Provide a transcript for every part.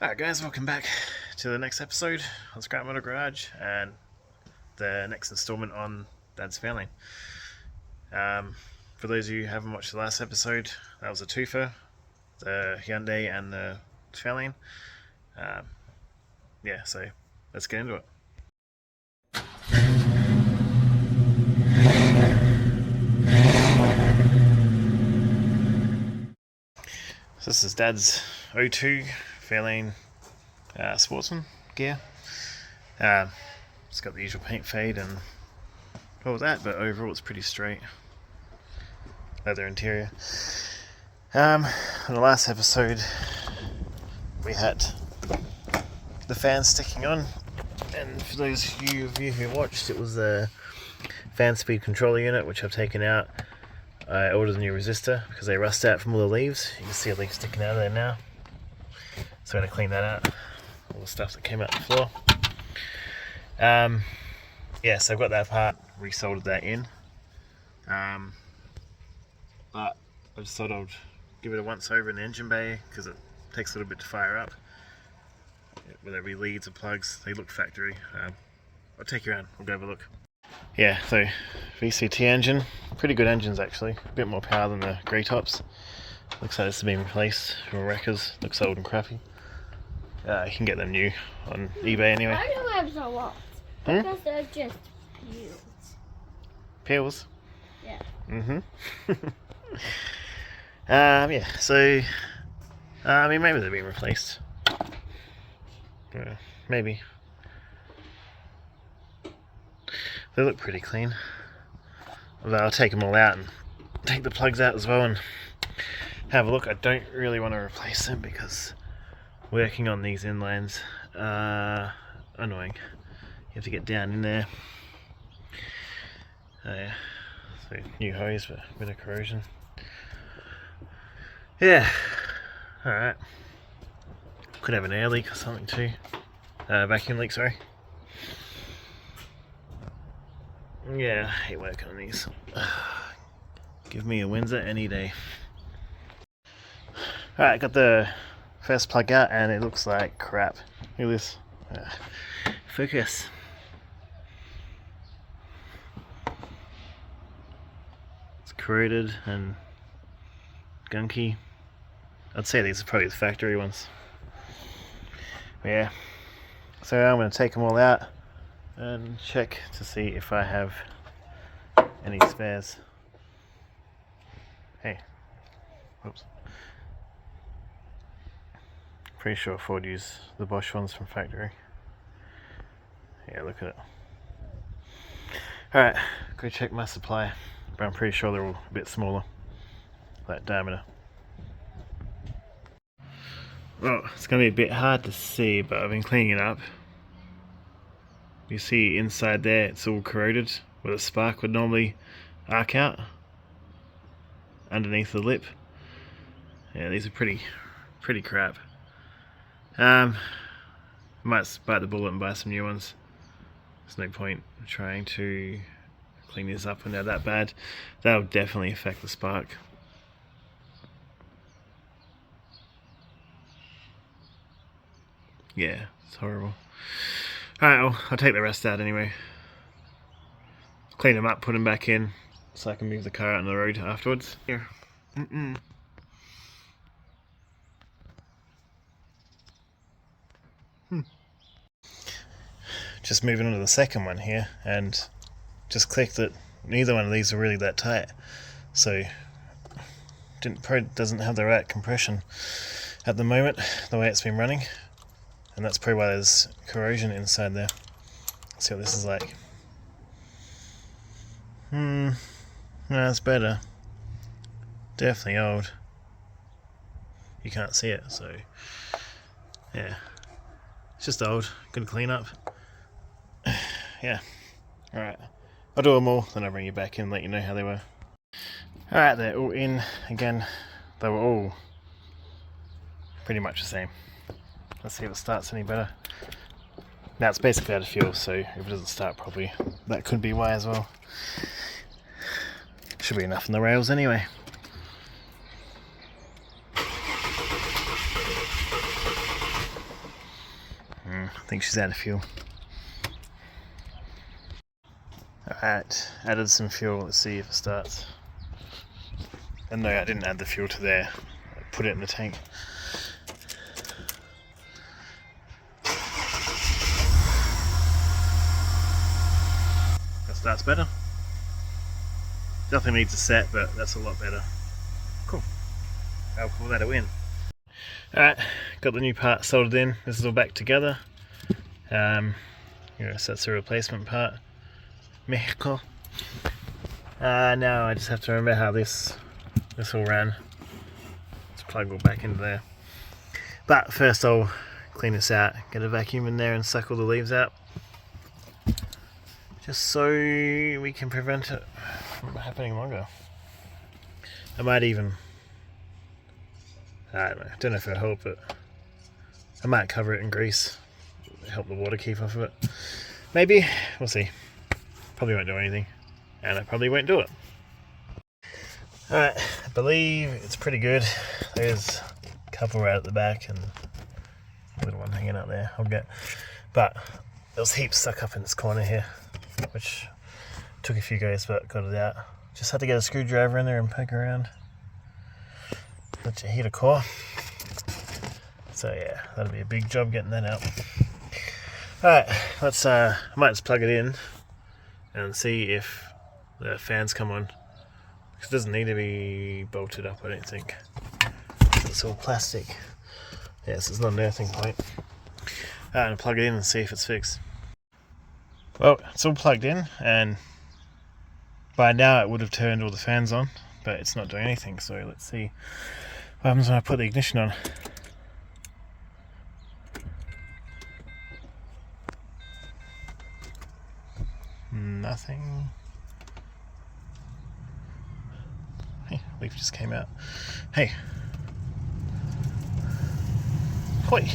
Alright guys, welcome back to the next episode on Scrap Motor Garage and the next installment on Dad's Fairlane. For those of you who haven't watched the last episode, that was a twofer, the Hyundai and the Fairlane. So let's get into it. So this is Dad's O2 Fairlane Sportsman gear. It's got the usual paint fade and all that, but overall it's pretty straight. Leather interior. In the last episode we had the fan sticking on, and for those of you who watched, it was the fan speed controller unit which I've taken out. I ordered a new resistor because they rust out from all the leaves. You can see a leaf sticking out of there now. So I'm going to clean that out. All the stuff that came out the floor. So I've got that part, resoldered that in. But I just thought I'd give it a once over in the engine bay because it takes a little bit to fire up. Whether it be leads or plugs, they look factory. I'll take you around, we'll go have a look. Yeah, so VCT engine, pretty good engines actually, a bit more power than the grey tops. Looks like this has been replaced from wreckers, looks old and crappy. You can get them new on eBay anyway. Why do I have so lot? Because they're just peels. Peels? Yeah. Maybe they've been replaced. Maybe. They look pretty clean. Although I'll take them all out and take the plugs out as well and have a look. I don't really want to replace them because working on these inlines are annoying. You have to get down in there. So new hose, but a bit of corrosion. Yeah. Alright. Could have an air leak or something too. Vacuum leak, sorry. Yeah, I hate working on these. Give me a Windsor any day. Alright, got the first plug out and it looks like crap. Look at this. Focus. It's corroded and gunky. I'd say these are probably the factory ones. But yeah. So I'm going to take them all out and check to see if I have any spares. Hey, whoops. Pretty sure Ford used the Bosch ones from factory. Yeah, look at it. Alright, go check my supply, but I'm pretty sure they're all a bit smaller, that diameter. Well, it's going to be a bit hard to see, but I've been cleaning it up. You see inside there it's all corroded where the spark would normally arc out underneath the lip. Yeah, these are pretty crap. I might bite the bullet and buy some new ones. There's no point trying to clean these up when they're that bad. That'll definitely affect the spark. Yeah, it's horrible. Alright, I'll take the rest out anyway. Clean them up, put them back in, so I can move the car out on the road afterwards. Here. Just moving on to the second one here, and just clicked that neither one of these are really that tight. So, probably doesn't have the right compression at the moment, the way it's been running. And that's probably why there's corrosion inside there. Let's see what this is like. No, it's better. Definitely old. You can't see it, so yeah. It's just old. Good clean up. Yeah. Alright. I'll do them all, then I'll bring you back in and let you know how they were. Alright, they're all in. Again, they were all pretty much the same. Let's see if it starts any better. Now it's basically out of fuel, so if it doesn't start properly, that could be why as well. Should be enough in the rails anyway. think she's out of fuel. Alright, added some fuel, let's see if it starts. And no, I didn't add the fuel to there. I put it in the tank. That starts better. Definitely needs a set, but that's a lot better. Cool. I'll call that a win. Alright, got the new part soldered in. This is all back together. So that's the replacement part. Mexico. Now I just have to remember how this all ran. Let's plug all back into there. But first I'll clean this out, get a vacuum in there and suck all the leaves out. Just so we can prevent it from happening longer. I might even, I don't know if it'll help, but I might cover it in grease, help the water keep off of it. Maybe, we'll see. Probably won't do anything, and I probably won't do it. Alright, I believe it's pretty good. There's a couple right at the back and a little one hanging out there. I'll get, but there's heaps stuck up in this corner here, which took a few goes, but got it out. Just had to get a screwdriver in there and poke around. Let your heater core. So yeah, that'll be a big job getting that out. Alright, let's I might just plug it in and see if the fans come on. It doesn't need to be bolted up, I don't think. It's all plastic. Yes, it's not an earthing point. I'm gonna plug it in and see if it's fixed. Well, it's all plugged in, and by now it would have turned all the fans on, but it's not doing anything, so let's see what happens when I put the ignition on. Nothing. Hey, leaf just came out. Hey. Hoi.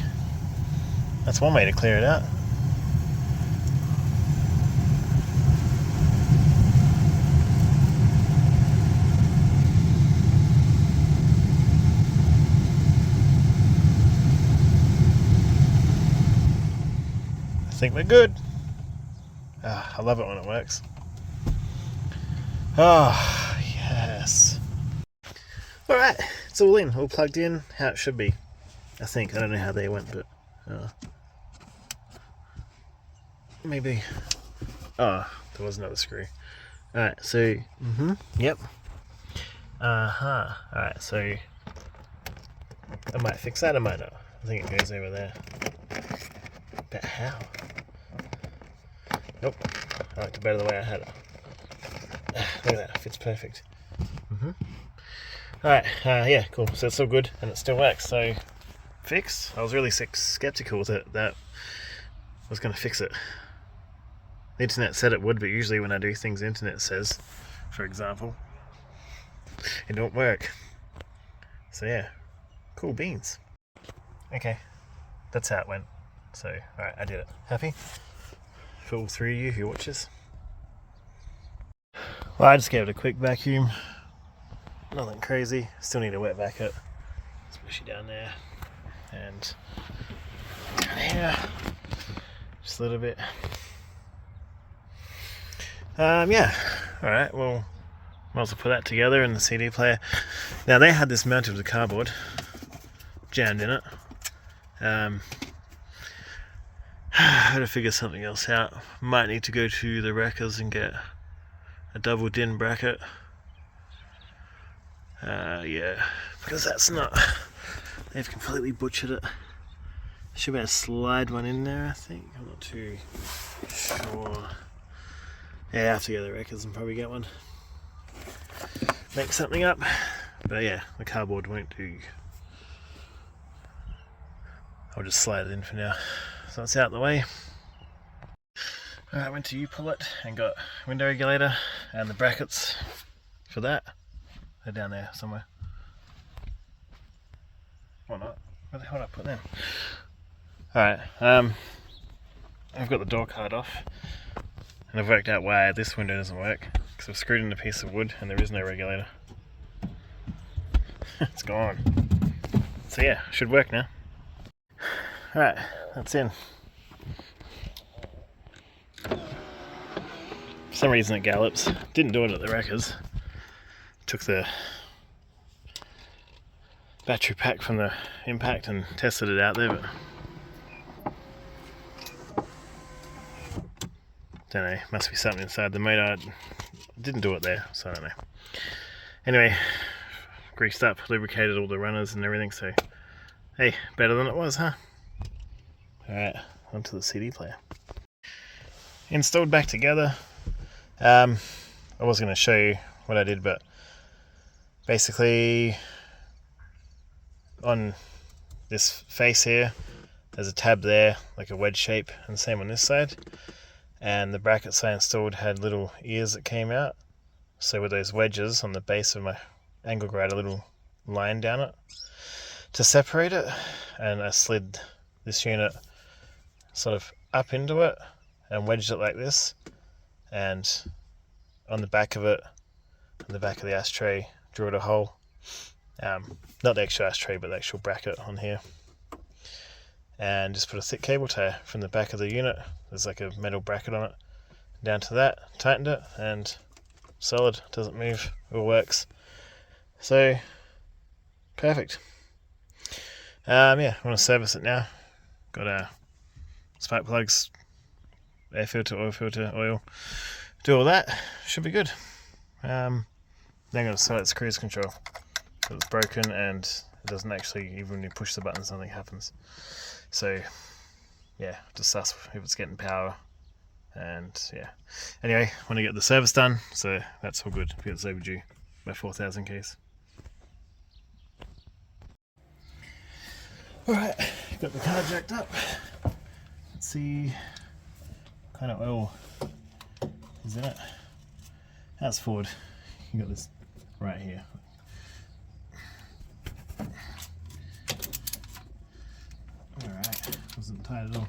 That's one way to clear it out. I think we're good. I love it when it works. Oh, yes. Alright, it's all in, all plugged in, how it should be. I think. I don't know how they went, but maybe. Oh, there was another screw. Alright, so, yep. Alright, so I might fix that, I might not. I think it goes over there. But how? Nope. I liked it better the way I had it. Look at that, it fits perfect. Alright, yeah, cool. So it's all good and it still works. So, fixed. I was really skeptical that was going to fix it. The internet said it would, but usually when I do things the internet says, for example, it don't work. So yeah, cool beans. Okay, that's how it went. So, alright, I did it. Happy? For all three of you who watch this. Well, I just gave it a quick vacuum. Nothing crazy. Still need to wet vac it. Especially down there. And down here. Just a little bit. Yeah. Alright, well, might as well put that together in the CD player. Now, they had this mounted with cardboard jammed in it. I had to figure something else out. Might need to go to the wreckers and get a double DIN bracket. Yeah, because that's not. They've completely butchered it. Should be able to slide one in there, I think. I'm not too sure. Yeah, I have to go to the wreckers and probably get one. Make something up. But yeah, the cardboard won't do. I'll just slide it in for now. So it's out the way. I went to U-Pull it and got window regulator and the brackets for that. They're down there somewhere. Or not. Where the hell did I put them? Alright, I've got the door card off and I've worked out why this window doesn't work, because I've screwed in a piece of wood and there is no regulator. It's gone. So yeah, should work now. Alright, that's in. For some reason it gallops. Didn't do it at the wreckers. Took the battery pack from the impact and tested it out there, but don't know, must be something inside the motor. Didn't do it there, so I don't know. Anyway, greased up, lubricated all the runners and everything, so hey, better than it was, huh? Alright, onto the CD player. Installed back together. I was going to show you what I did, but basically on this face here there's a tab there, like a wedge shape, and same on this side. And the brackets I installed had little ears that came out, so with those wedges on the base of my angle grinder, a little line down it to separate it, and I slid this unit sort of up into it and wedged it like this, and on the back of it, on the back of the ashtray, drilled a hole. Not the actual ashtray, but the actual bracket on here. And just put a thick cable tie from the back of the unit, there's like a metal bracket on it, down to that, tightened it, and solid, doesn't move, all works. So, perfect. Yeah, I want to service it now. Got spark plugs, air filter, oil. Do all that, should be good. Then I'm going to set its cruise control. So it's broken and it doesn't actually, even when you push the button, something happens. So yeah, just suss if it's getting power, and yeah. Anyway, want to get the service done, so that's all good. It's overdue by 4,000 Ks. Alright, got the car jacked up. Let's see what kind of oil is in it. That's forward. You got this right here. Alright, wasn't tight at all.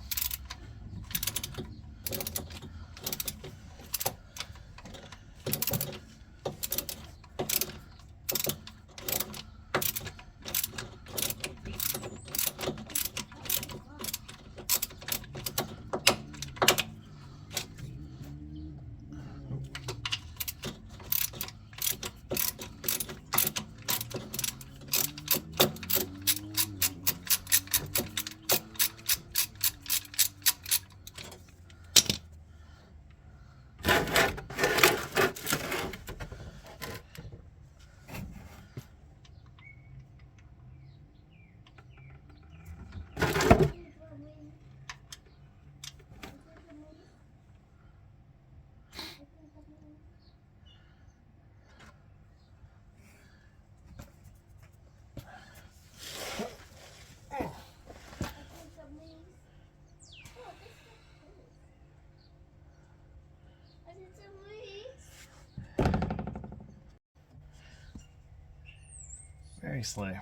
Very slow.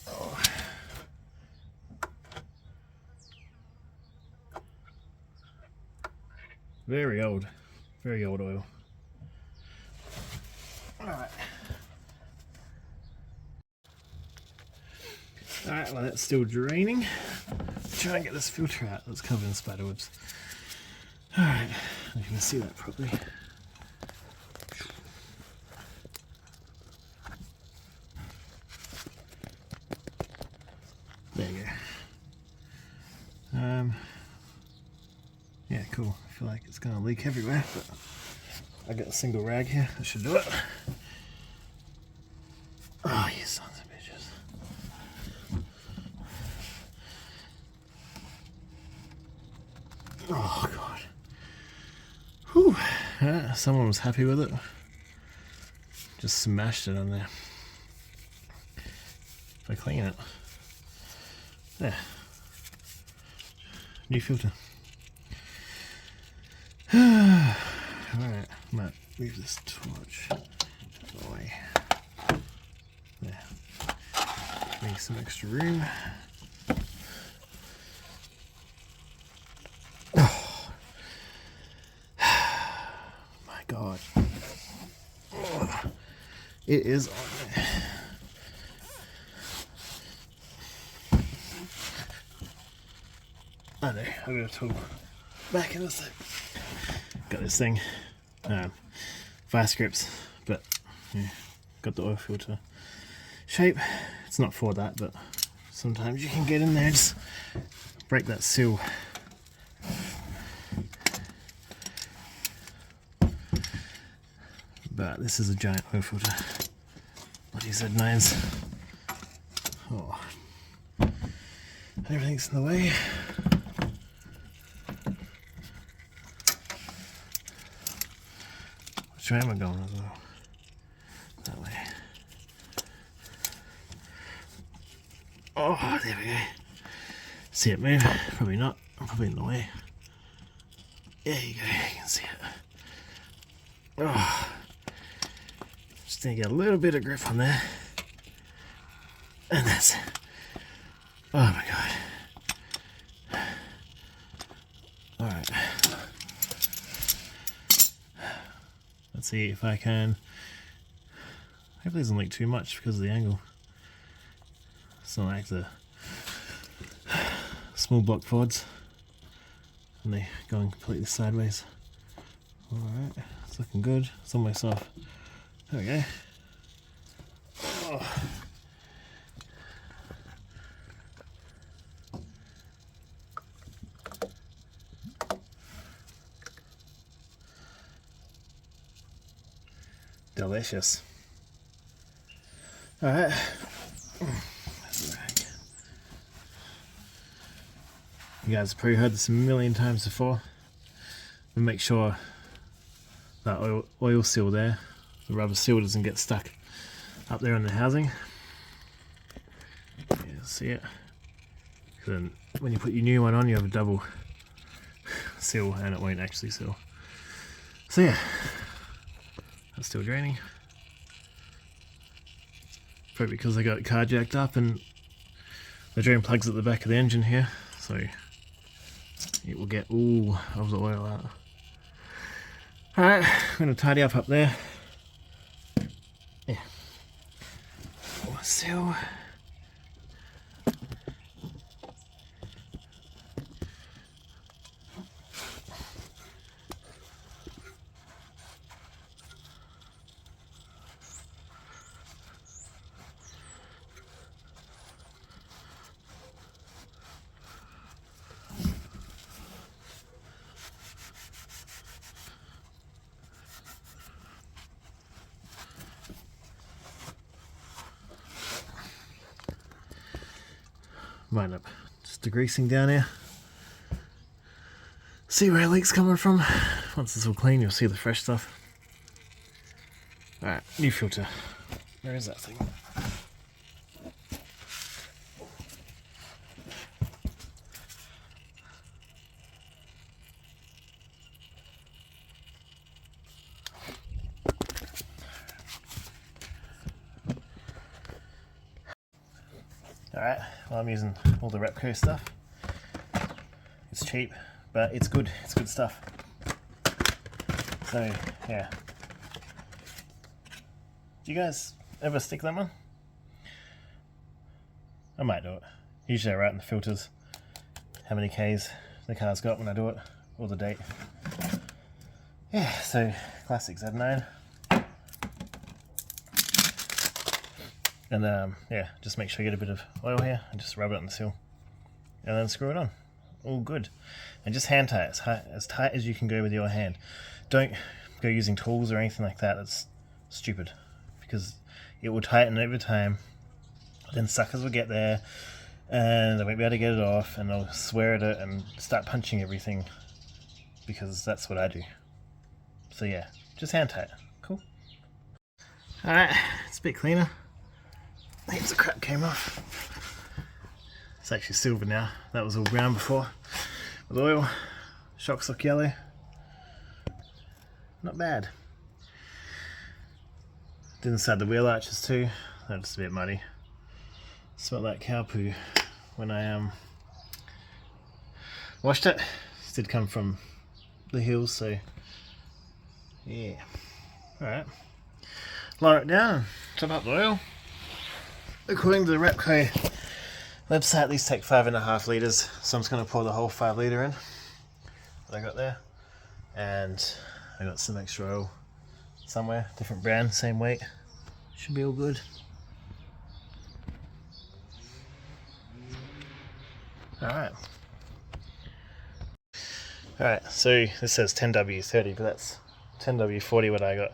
Oh. Very old oil. Alright. Alright, well that's still draining. Try and get this filter out that's covered in spider webs. Alright, you can see that properly. There you go. Yeah, cool. I feel like it's going to leak everywhere, but I got a single rag here. That should do it. Oh, you sons of bitches. Oh, God. Whew. Someone was happy with it. Just smashed it on there. If I clean it. There. New filter. Alright, might leave this torch away. There. Make some extra room. Oh. My God. Oh. It is on there. I know, I've got a tool back in this thing. Got this thing, vice grips, but yeah, got the oil filter shape. It's not for that, but sometimes you can get in there and just break that seal. But this is a giant oil filter. Bloody Z9s. Oh. Everything's in the way. Which way am I going as well? That way. Oh, there we go. See it move? Probably not. I'm probably in the way. There you go, you can see it. Oh. Just need to get a little bit of grip on there. And that's it. Oh my god. Alright. Let's see if I can. Hopefully it doesn't leak too much because of the angle. It's not like the small block Fords and they're going completely sideways. Alright, it's looking good. It's almost off. There we go. Oh. Delicious. Alright. You guys have probably heard this a million times before. But make sure that oil seal there, the rubber seal, doesn't get stuck up there on the housing. Yeah, see it? Then when you put your new one on, you have a double seal and it won't actually seal. So yeah, that's still draining. Probably because I got the car jacked up and the drain plug's at the back of the engine here, so it will get all of the oil out. Alright, I'm going to tidy up there. Yeah. Seal. Wind up just degreasing down here. See where leak's coming from. Once it's all clean, you'll see the fresh stuff. Alright, new filter. Where is that thing? Alright, well I'm using all the Repco stuff. It's cheap, but it's good stuff. So, yeah. Do you guys ever stick that one? I might do it. Usually I write in the filters how many Ks the car's got when I do it, or the date. Yeah, so classic Z9. And yeah, just make sure you get a bit of oil here and just rub it on the seal. And then screw it on. All good. And just hand tie it as tight as you can go with your hand. Don't go using tools or anything like that. That's stupid. Because it will tighten over time. Then suckers will get there and they won't be able to get it off and they'll swear at it and start punching everything. Because that's what I do. So yeah, just hand tie it. Cool. Alright, it's a bit cleaner. Heaps of crap came off. It's actually silver now. That was all brown before. With oil. Shocks look yellow. Not bad. Did inside the wheel arches too. They're just a bit muddy. Smelled like cow poo when I washed it. This did come from the hills, so yeah. Alright. Lower it down, top up the oil. According to the Repco website these take 5.5 litres, so I'm just going to pour the whole 5 litre in that I got there. And I got some extra oil somewhere, different brand, same weight. Should be all good. Alright. Alright, so this says 10W30, but that's 10W40 what I got.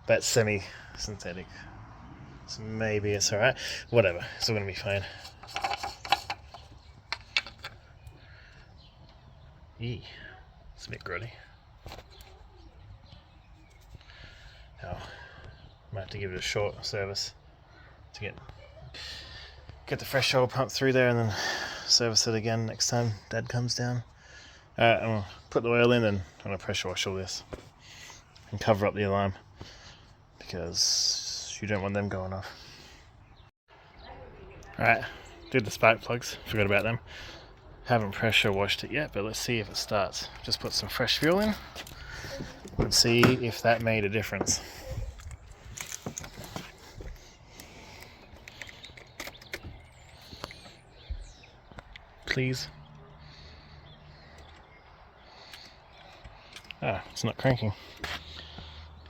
That's semi-synthetic. So maybe it's alright. Whatever, it's all gonna be fine. Eee, it's a bit grotty. Oh, might have to give it a short service to get the fresh oil pumped through there and then service it again next time Dad comes down. Alright, I'm gonna put the oil in and I'm gonna pressure wash all this and cover up the alarm because you don't want them going off. Alright, did the spark plugs, forgot about them. Haven't pressure washed it yet, but let's see if it starts. Just put some fresh fuel in and see if that made a difference. Please. Ah, it's not cranking.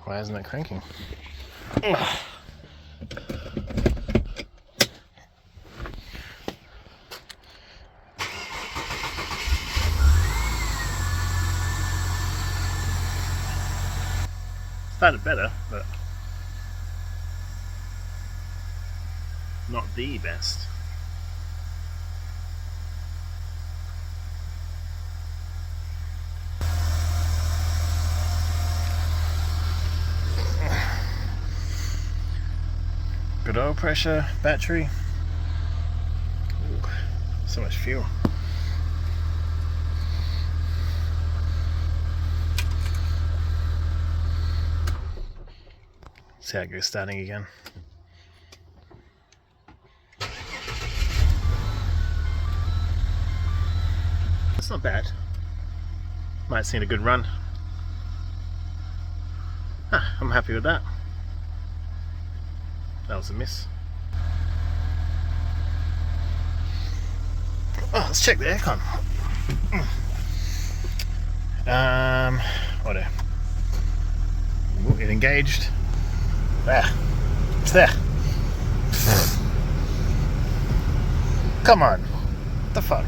Why isn't it cranking? Ugh. Started better, but not the best. Good oil pressure, battery. Ooh, so much fuel. See how it goes starting again. It's not bad. Might have seen a good run. I'm happy with that. That was a miss. Oh, let's check the aircon. What? It engaged. There. It's there. Come on. What the fuck?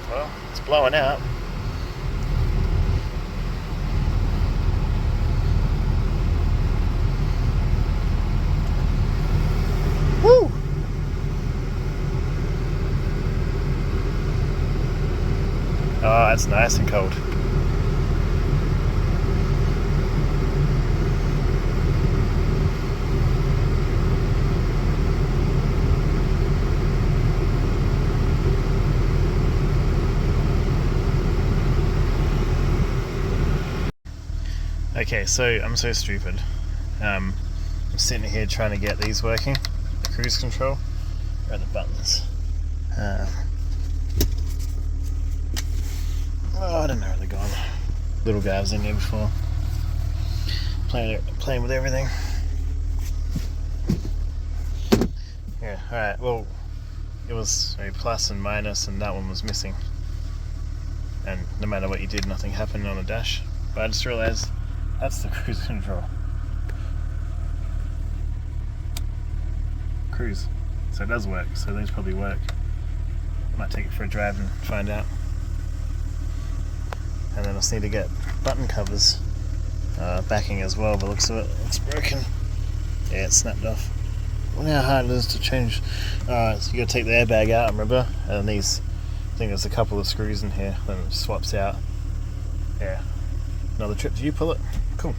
Well, it's blowing out. Woo! Oh, that's nice and cold. Okay, so I'm so stupid. I'm sitting here trying to get these working. The cruise control. Where are the buttons? Oh, I don't know where they're gone. Little guy was in there before. Playing with everything. Yeah, alright, well, it was a plus and minus and that one was missing. And no matter what you did, nothing happened on the dash. But I just realised that's the cruise control. Cruise. So it does work, so these probably work. Might take it for a drive and find out. And then I just need to get button covers backing as well, but looks of it. Looks broken. Yeah, it snapped off. I wonder how hard it is to change. So you gotta take the airbag out, remember? And these, I think there's a couple of screws in here, then it swaps out. Yeah. Another trip. Do you pull it? Cool.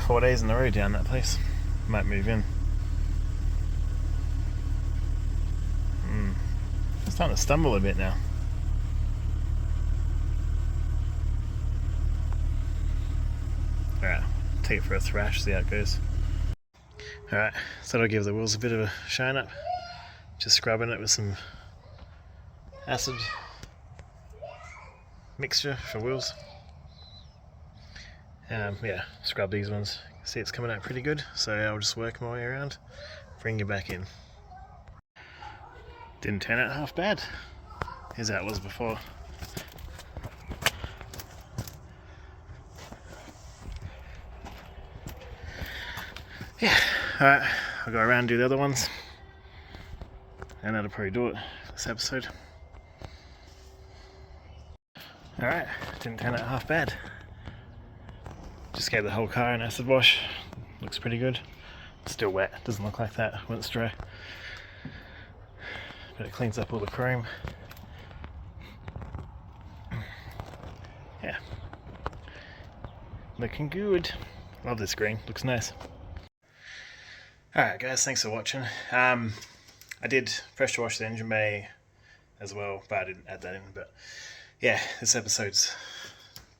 4 days in a row down that place. Might move in. I'm starting to stumble a bit now. Alright, take it for a thrash, see how it goes. Alright, so that'll give the wheels a bit of a shine up. Just scrubbing it with some acid. mixture for wheels. Yeah, scrub these ones. See, it's coming out pretty good, so I'll just work my way around, bring you back in. Didn't turn out half bad. Here's how it was before. Yeah, alright, I'll go around and do the other ones, and that'll probably do it for this episode. Alright, didn't turn out half bad. Just gave the whole car an acid wash. Looks pretty good. Still wet, doesn't look like that when it's dry. But it cleans up all the chrome. Yeah. Looking good. Love this green, looks nice. Alright guys, thanks for watching. I did pressure wash the engine bay as well, but I didn't add that in. But yeah, this episode's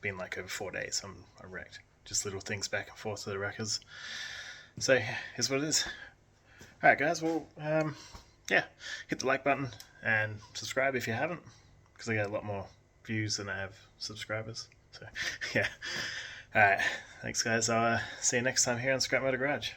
been like over 4 days. I'm wrecked. Just little things back and forth to the wreckers. So here's what it is. Alright guys, well, yeah, hit the like button and subscribe if you haven't, because I get a lot more views than I have subscribers. So yeah. Alright, thanks guys. I'll see you next time here on Scrap Motor Garage.